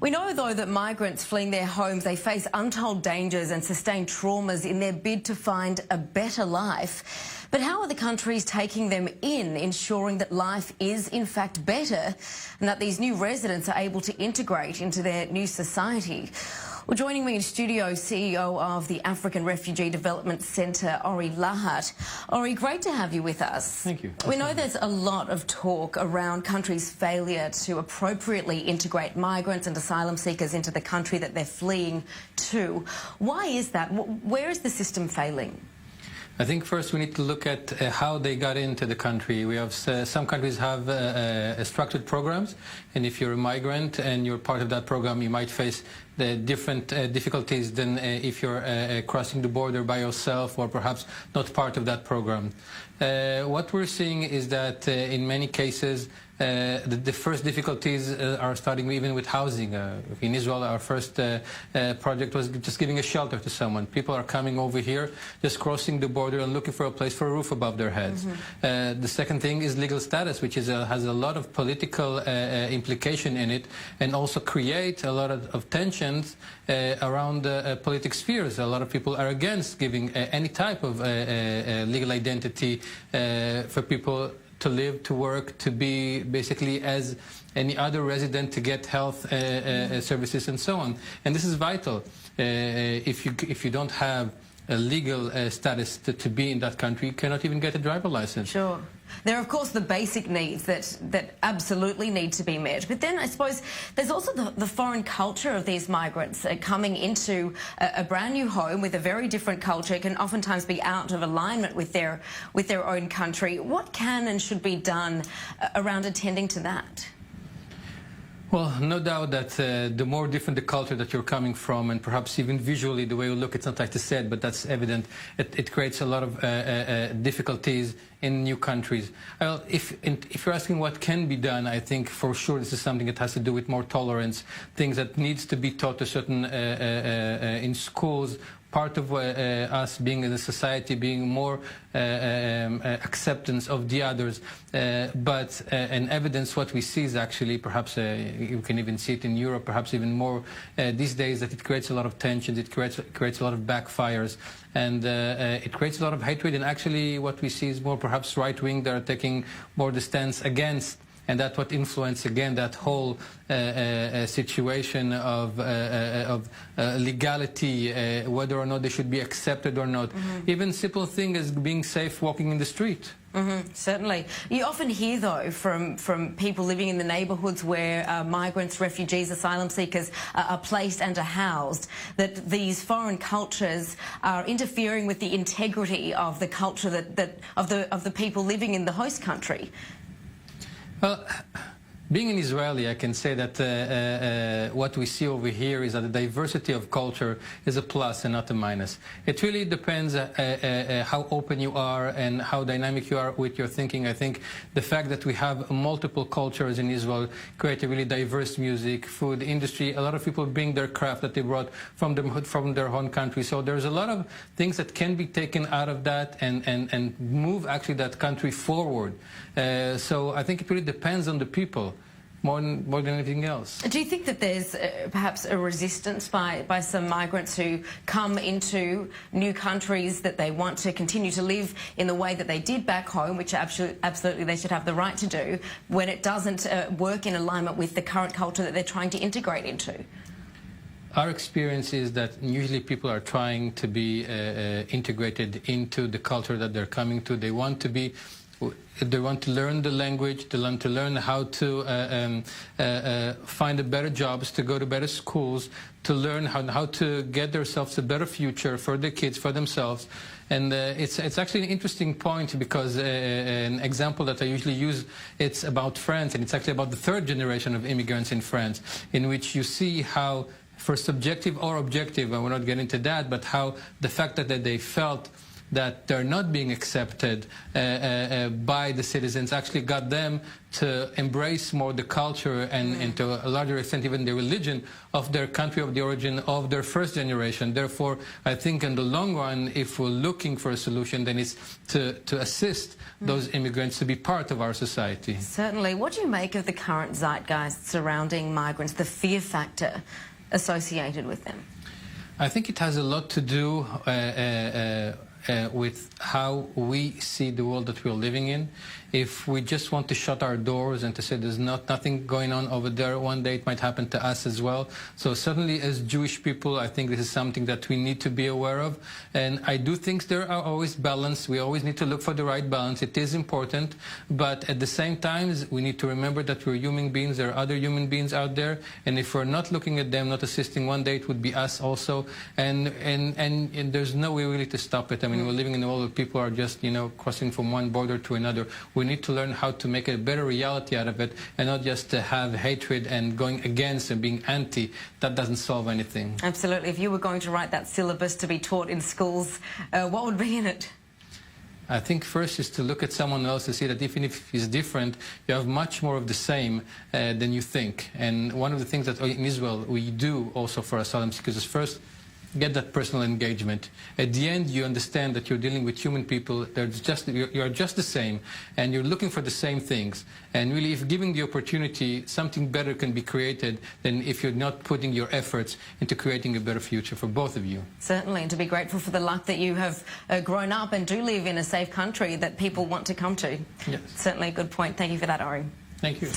We know, though, that migrants fleeing their homes, they face untold dangers and sustain traumas in their bid to find a better life. But how are the countries taking them in, ensuring that life is in fact better and that these new residents are able to integrate into their new society? Well, joining me in studio, CEO of the African Refugee Development Center, Ori Lahat. Ori, great to have you with us. Thank you. We know there's a lot of talk around countries' failure to appropriately integrate migrants and asylum seekers into the country that they're fleeing to. Why is that? Where is the system failing? I think first we need to look at how they got into the country. We have some countries have structured programs, and if you're a migrant and you're part of that program, you might face the different difficulties than if you're crossing the border by yourself or perhaps not part of that program. What we're seeing is that in many cases the first difficulties are starting even with housing. In Israel, our first project was just giving a shelter to someone. People are coming over here, just crossing the border and looking for a place for a roof above their heads. The second thing is legal status, which is has a lot of political implication in it, and also create a lot of tensions around politic spheres. A lot of people are against giving any type of legal identity for people to live, to work, to be basically as any other resident, to get health services and so on. And this is vital. If you don't have a legal status to be in that country, you cannot even get a driver license. Sure. There are, of course, the basic needs that absolutely need to be met. But then I suppose there's also the foreign culture of these migrants coming into a brand new home with a very different culture. It can oftentimes be out of alignment with their own country. What can and should be done around attending to that? Well, no doubt that the more different the culture that you're coming from, and perhaps even visually the way you look, it's not like to say it, but that's evident, it creates a lot of difficulties in new countries. Well, if you're asking what can be done, I think for sure this is something that has to do with more tolerance, things that needs to be taught to certain in schools. Part of us being in a society, being more acceptance of the others, but in evidence what we see is actually, perhaps you can even see it in Europe, perhaps even more these days, that it creates a lot of tensions, it creates a lot of backfires, and it creates a lot of hatred, and actually what we see is more perhaps right-wing that are taking more the stance against. And that's what influenced, again, that whole situation of legality, whether or not they should be accepted or not. Even simple thing as being safe walking in the street. Certainly. You often hear, though, from people living in the neighbourhoods where migrants, refugees, asylum seekers are placed and are housed, that these foreign cultures are interfering with the integrity of the culture of the people living in the host country. Well, being an Israeli, I can say that what we see over here is that the diversity of culture is a plus and not a minus. It really depends how open you are and how dynamic you are with your thinking. I think the fact that we have multiple cultures in Israel create a really diverse music, food industry. A lot of people bring their craft that they brought from their own country. So there's a lot of things that can be taken out of that and move actually that country forward. So I think it really depends on the people. More than anything else. Do you think that there's perhaps a resistance by some migrants who come into new countries, that they want to continue to live in the way that they did back home, which absolutely they should have the right to do, when it doesn't work in alignment with the current culture that they're trying to integrate into? Our experience is that usually people are trying to be integrated into the culture that they're coming to. They want to learn the language, to learn how to find better jobs, to go to better schools, to learn how to get themselves a better future for their kids, for themselves. And it's actually an interesting point, because an example that I usually use, it's about France, and it's actually about the third generation of immigrants in France, in which you see how, for subjective or objective, and we're not getting into that, but how the fact that they felt that they're not being accepted by the citizens actually got them to embrace more the culture and to a larger extent even the religion of their country of the origin of their first generation. Therefore, I think in the long run, if we're looking for a solution, then it's to assist those immigrants to be part of our society. Certainly. What do you make of the current zeitgeist surrounding migrants, the fear factor associated with them? I think it has a lot to do with how we see the world that we're living in. If we just want to shut our doors and to say there's nothing going on over there, one day it might happen to us as well. So certainly as Jewish people, I think this is something that we need to be aware of. And I do think there are always balance. We always need to look for the right balance. It is important. But at the same time, we need to remember that we're human beings. There are other human beings out there. And if we're not looking at them, not assisting, one day it would be us also. And there's no way really to stop it. I mean, we're living in a world where people are just, crossing from one border to another. We need to learn how to make a better reality out of it and not just to have hatred and going against and being anti. That doesn't solve anything. Absolutely. If you were going to write that syllabus to be taught in schools, what would be in it? I think first is to look at someone else to see that even if he's different, you have much more of the same than you think. And one of the things that in Israel we do also for asylum seekers is first, get that personal engagement. At the end, you understand that you're dealing with human people. You're just the same, and you're looking for the same things. And really, if given the opportunity, something better can be created than if you're not putting your efforts into creating a better future for both of you. Certainly, and to be grateful for the luck that you have grown up and do live in a safe country that people want to come to. Yes. Certainly a good point. Thank you for that, Ori. Thank you.